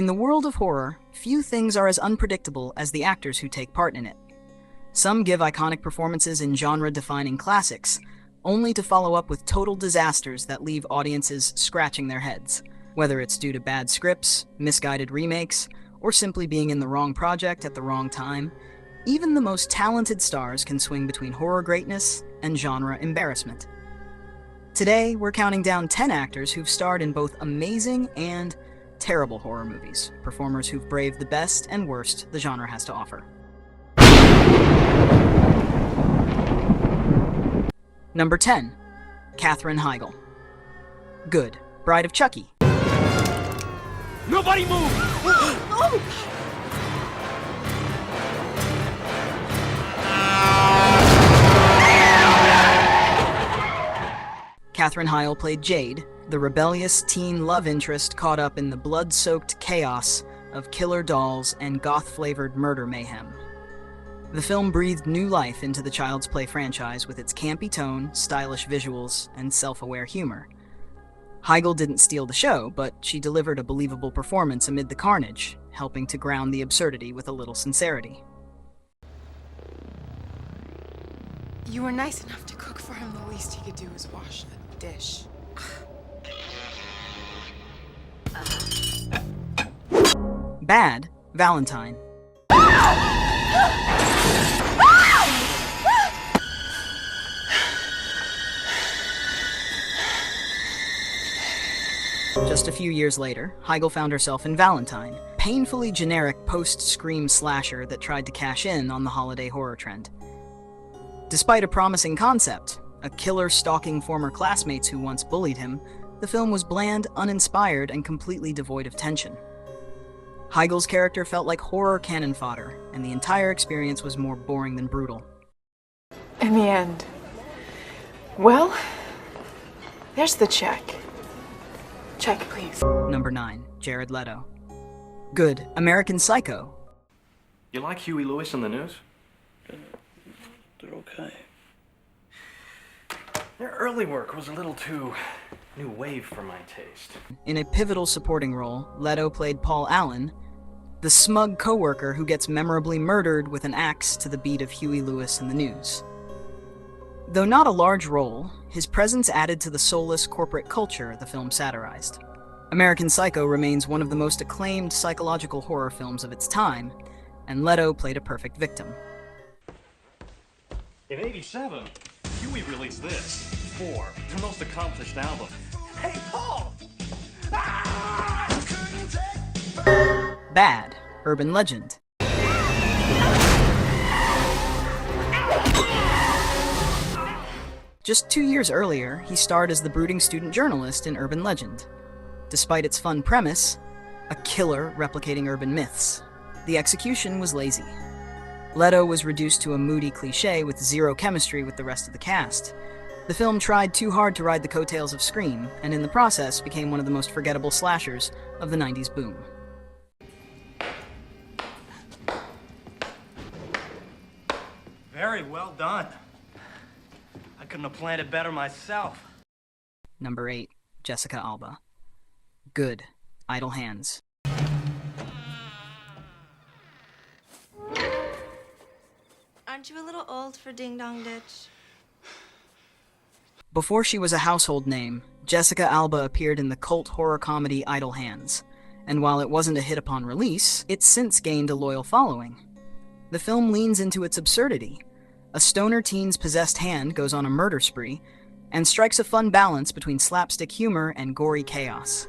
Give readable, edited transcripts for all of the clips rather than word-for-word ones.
In the world of horror, few things are as unpredictable as the actors who take part in it. Some give iconic performances in genre-defining classics, only to follow up with total disasters that leave audiences scratching their heads. Whether it's due to bad scripts, misguided remakes, or simply being in the wrong project at the wrong time, even the most talented stars can swing between horror greatness and genre embarrassment. Today, we're counting down 10 actors who've starred in both amazing and terrible horror movies, performers who've braved the best and worst the genre has to offer. Number 10. Katherine Heigl. Good. Bride of Chucky. Nobody move! Katherine Heigl played Jade, the rebellious teen love interest caught up in the blood-soaked chaos of killer dolls and goth-flavored murder mayhem. The film breathed new life into the Child's Play franchise with its campy tone, stylish visuals, and self-aware humor. Heigl didn't steal the show, but she delivered a believable performance amid the carnage, helping to ground the absurdity with a little sincerity. You were nice enough to cook for him. The least he could do is wash a dish. Bad Valentine. Just a few years later, Heigl found herself in Valentine, painfully generic post-Scream slasher that tried to cash in on the holiday horror trend. Despite a promising concept, a killer stalking former classmates who once bullied him, the film was bland, uninspired, and completely devoid of tension. Heigl's character felt like horror cannon fodder, and the entire experience was more boring than brutal. In the end. Well, there's the check. Check, please. Number 9. Jared Leto. Good. American Psycho. You like Huey Lewis and the News? They're okay. Their early work was a little too new wave for my taste. In a pivotal supporting role, Leto played Paul Allen, the smug coworker who gets memorably murdered with an axe to the beat of Huey Lewis and the News. Though not a large role, his presence added to the soulless corporate culture the film satirized. American Psycho remains one of the most acclaimed psychological horror films of its time, and Leto played a perfect victim. In '87, Huey released this, 4, their most accomplished album. Hey, Paul! Bad Urban Legend. Just 2 years earlier, he starred as the brooding student journalist in Urban Legend. Despite its fun premise, a killer replicating urban myths, the execution was lazy. Leto was reduced to a moody cliché with zero chemistry with the rest of the cast. The film tried too hard to ride the coattails of Scream, and in the process became one of the most forgettable slashers of the 90s boom. Very well done. I couldn't have planned it better myself. Number 8. Jessica Alba. Good. Idle Hands. Aren't you a little old for Ding Dong Ditch? Before she was a household name, Jessica Alba appeared in the cult horror comedy Idle Hands, and while it wasn't a hit upon release, it's since gained a loyal following. The film leans into its absurdity. A stoner teen's possessed hand goes on a murder spree, and strikes a fun balance between slapstick humor and gory chaos.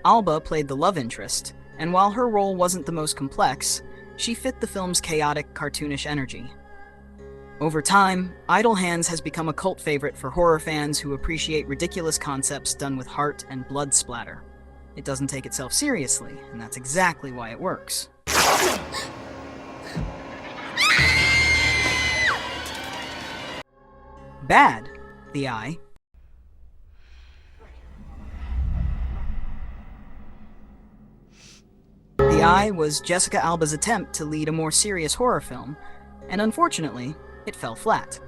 Alba played the love interest, and while her role wasn't the most complex, she fit the film's chaotic, cartoonish energy. Over time, Idle Hands has become a cult favorite for horror fans who appreciate ridiculous concepts done with heart and blood splatter. It doesn't take itself seriously, and that's exactly why it works. Bad, The Eye. The Eye was Jessica Alba's attempt to lead a more serious horror film, and unfortunately, it fell flat.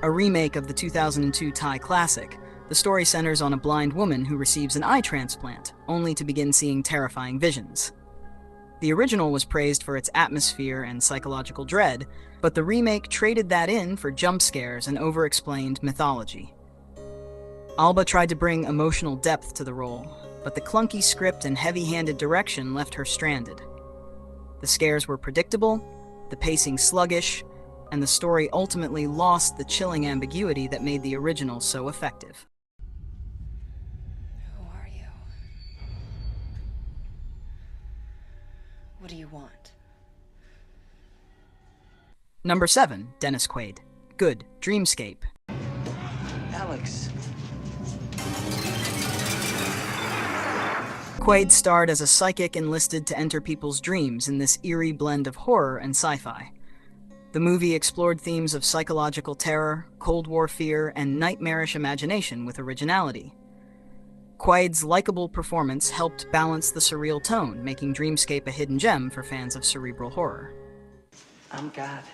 A remake of the 2002 Thai classic, The story centers on a blind woman who receives an eye transplant, only to begin seeing terrifying visions. The original was praised for its atmosphere and psychological dread, but the remake traded that in for jump scares and over-explained mythology. Alba tried to bring emotional depth to the role, but the clunky script and heavy-handed direction left her stranded. The scares were predictable, the pacing sluggish, and the story ultimately lost the chilling ambiguity that made the original so effective. Who are you? What do you want? Number 7, Dennis Quaid. Good, Dreamscape. Alex. Quaid starred as a psychic enlisted to enter people's dreams in this eerie blend of horror and sci-fi. The movie explored themes of psychological terror, Cold War fear, and nightmarish imagination with originality. Quaid's likable performance helped balance the surreal tone, making Dreamscape a hidden gem for fans of cerebral horror. I'm God.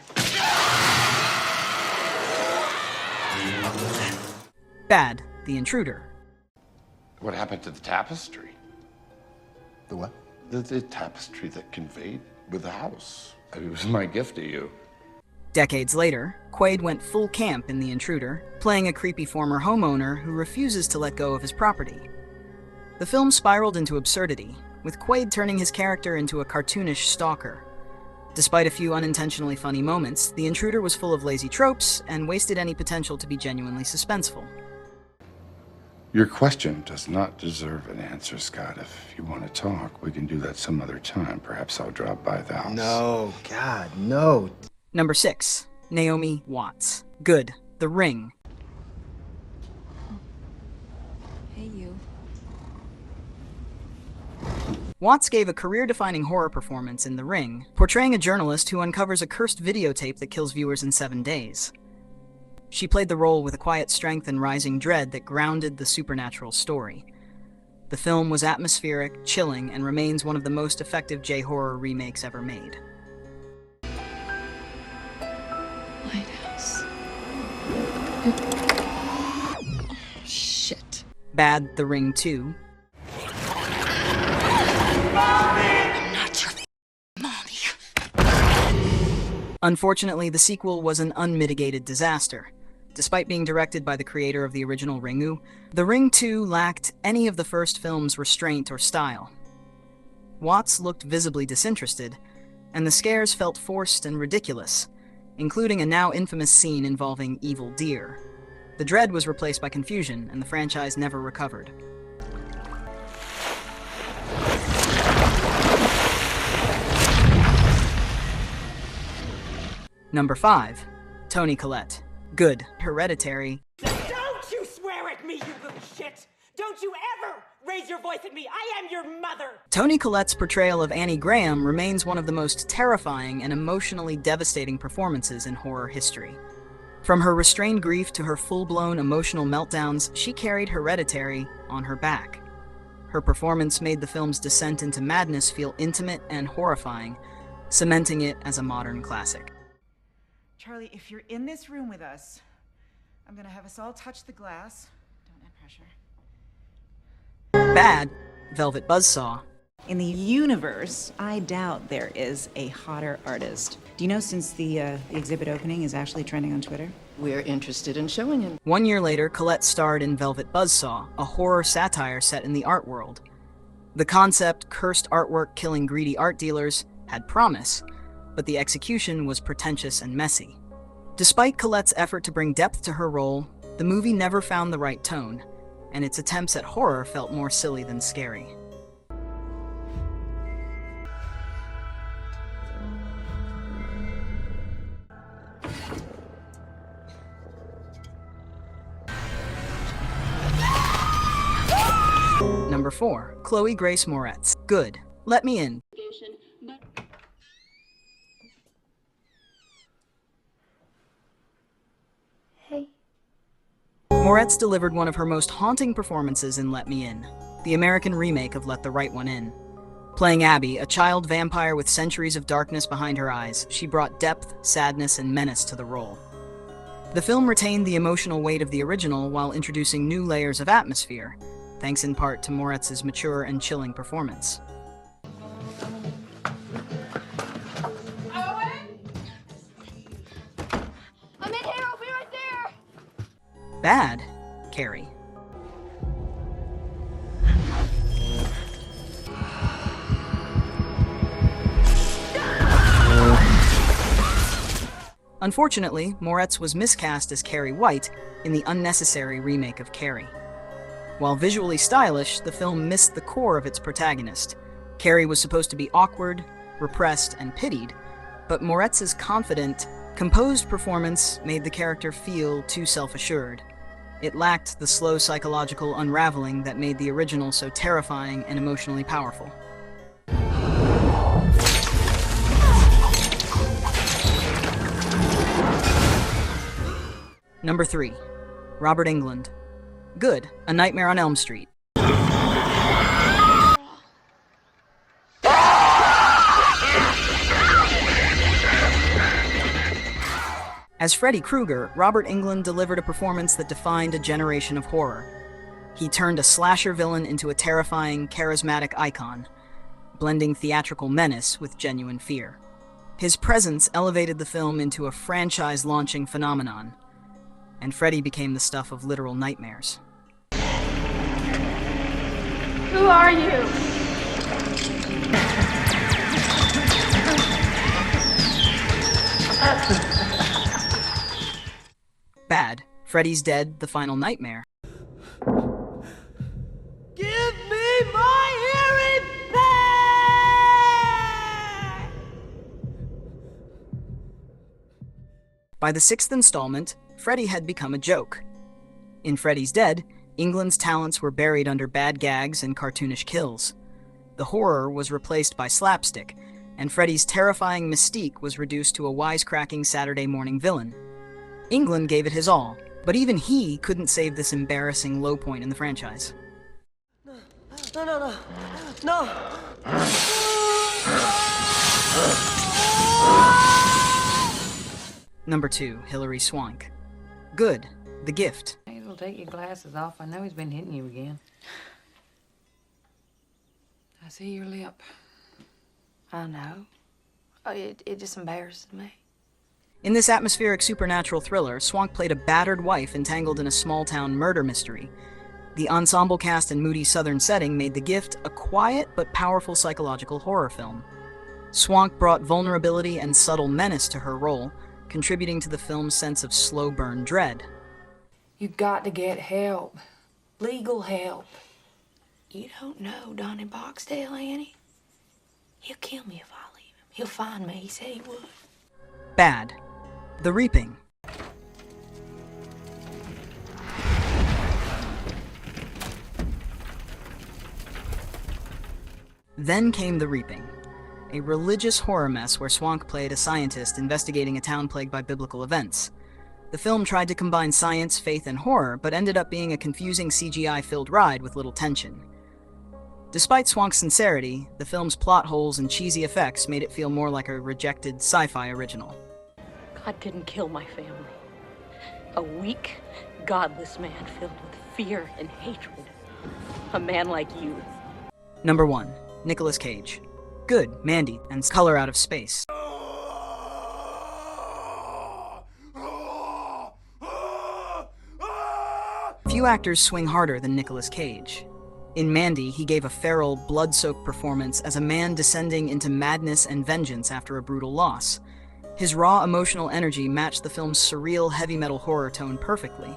Bad, The Intruder. What happened to the tapestry? The what? The tapestry that conveyed with the house. It was my gift to you. Decades later, Quaid went full camp in The Intruder, playing a creepy former homeowner who refuses to let go of his property. The film spiraled into absurdity, with Quaid turning his character into a cartoonish stalker. Despite a few unintentionally funny moments, The Intruder was full of lazy tropes and wasted any potential to be genuinely suspenseful. Your question does not deserve an answer, Scott. If you want to talk, we can do that some other time. Perhaps I'll drop by the house. No, God, no. Number 6, Naomi Watts. Good, The Ring. Hey, you. Watts gave a career-defining horror performance in The Ring, portraying a journalist who uncovers a cursed videotape that kills viewers in 7 days. She played the role with a quiet strength and rising dread that grounded the supernatural story. The film was atmospheric, chilling, and remains one of the most effective J-horror remakes ever made. Lighthouse. Shit. Bad, The Ring 2. I'm not your mommy. Unfortunately, the sequel was an unmitigated disaster. Despite being directed by the creator of the original Ringu, The Ring 2 lacked any of the first film's restraint or style. Watts looked visibly disinterested, and the scares felt forced and ridiculous, including a now infamous scene involving evil deer. The dread was replaced by confusion, and the franchise never recovered. Number 5, Toni Collette. Good, Hereditary. Don't you swear at me, you little shit! Don't you ever raise your voice at me! I am your mother! Toni Collette's portrayal of Annie Graham remains one of the most terrifying and emotionally devastating performances in horror history. From her restrained grief to her full-blown emotional meltdowns, she carried Hereditary on her back. Her performance made the film's descent into madness feel intimate and horrifying, cementing it as a modern classic. Charlie, if you're in this room with us, I'm gonna have us all touch the glass. Don't add pressure. Bad, Velvet Buzzsaw. In the universe, I doubt there is a hotter artist. Do you know since the exhibit opening is actually trending on Twitter? We're interested in showing him. 1 year later, Collette starred in Velvet Buzzsaw, a horror satire set in the art world. The concept, cursed artwork killing greedy art dealers, had promise, but the execution was pretentious and messy. Despite Colette's effort to bring depth to her role, the movie never found the right tone, and its attempts at horror felt more silly than scary. Number 4, Chloe Grace Moretz. Good, Let Me In. Hey. Moretz delivered one of her most haunting performances in Let Me In, the American remake of Let the Right One In. Playing Abby, a child vampire with centuries of darkness behind her eyes, she brought depth, sadness, and menace to the role. The film retained the emotional weight of the original while introducing new layers of atmosphere, thanks in part to Moretz's mature and chilling performance. I'm in here, I'll be right there! Bad, Carrie. Unfortunately, Moretz was miscast as Carrie White in the unnecessary remake of Carrie. While visually stylish, the film missed the core of its protagonist. Carrie was supposed to be awkward, repressed, and pitied, but Moretz's confident, composed performance made the character feel too self-assured. It lacked the slow psychological unraveling that made the original so terrifying and emotionally powerful. Number 3. Robert Englund. Good, A Nightmare on Elm Street. As Freddy Krueger, Robert Englund delivered a performance that defined a generation of horror. He turned a slasher villain into a terrifying, charismatic icon, blending theatrical menace with genuine fear. His presence elevated the film into a franchise-launching phenomenon, and Freddy became the stuff of literal nightmares. Who are you? Bad, Freddy's Dead, The Final Nightmare. Give me my hearing back! By the 6th installment, Freddy had become a joke. In Freddy's Dead, Englund's talents were buried under bad gags and cartoonish kills. The horror was replaced by slapstick, and Freddy's terrifying mystique was reduced to a wisecracking Saturday morning villain. Englund gave it his all, but even he couldn't save this embarrassing low point in the franchise. No. Number 2, Hilary Swank. Good, The Gift. Hazel, take your glasses off. I know he's been hitting you again. I see your lip. I know. It just embarrasses me. In this atmospheric supernatural thriller, Swank played a battered wife entangled in a small-town murder mystery. The ensemble cast and moody southern setting made The Gift a quiet but powerful psychological horror film. Swank brought vulnerability and subtle menace to her role, contributing to the film's sense of slow-burn dread. You got to get help. Legal help. You don't know Donnie Boxdale, Annie. He'll kill me if I leave him. He'll find me. He said he would. Bad, The Reaping. Then came The Reaping, a religious horror mess where Swank played a scientist investigating a town plagued by biblical events. The film tried to combine science, faith, and horror, but ended up being a confusing CGI-filled ride with little tension. Despite Swank's sincerity, the film's plot holes and cheesy effects made it feel more like a rejected sci-fi original. God didn't kill my family. A weak, godless man filled with fear and hatred. A man like you. Number 1, Nicolas Cage. Good, Mandy, and Color Out of Space. Few actors swing harder than Nicolas Cage. In Mandy, he gave a feral, blood-soaked performance as a man descending into madness and vengeance after a brutal loss. His raw emotional energy matched the film's surreal heavy metal horror tone perfectly.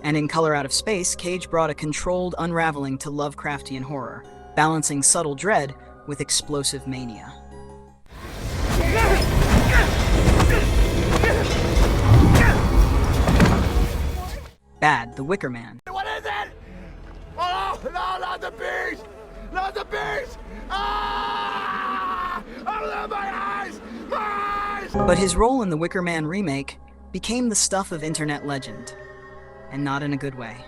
And in Color Out of Space, Cage brought a controlled unraveling to Lovecraftian horror, balancing subtle dread with explosive mania. Bad, The Wicker Man. What is it? Oh, no, not the beast! Not the beast! Ah! Oh, my eyes! My eyes! But his role in the Wicker Man remake became the stuff of internet legend, and not in a good way.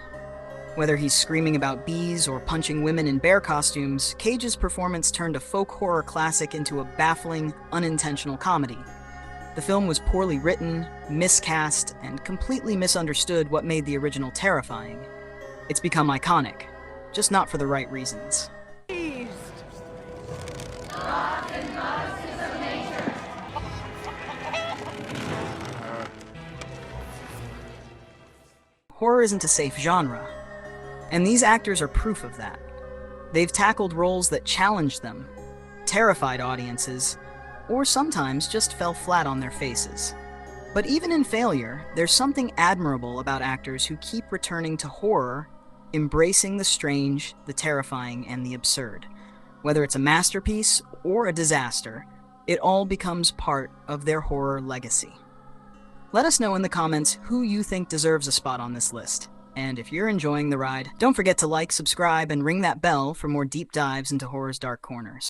Whether he's screaming about bees or punching women in bear costumes, Cage's performance turned a folk horror classic into a baffling, unintentional comedy. The film was poorly written, miscast, and completely misunderstood what made the original terrifying. It's become iconic, just not for the right reasons. Horror isn't a safe genre, and these actors are proof of that. They've tackled roles that challenged them, terrified audiences, or sometimes just fell flat on their faces. But even in failure, there's something admirable about actors who keep returning to horror, embracing the strange, the terrifying, and the absurd. Whether it's a masterpiece or a disaster, it all becomes part of their horror legacy. Let us know in the comments who you think deserves a spot on this list. And if you're enjoying the ride, don't forget to like, subscribe, and ring that bell for more deep dives into horror's dark corners.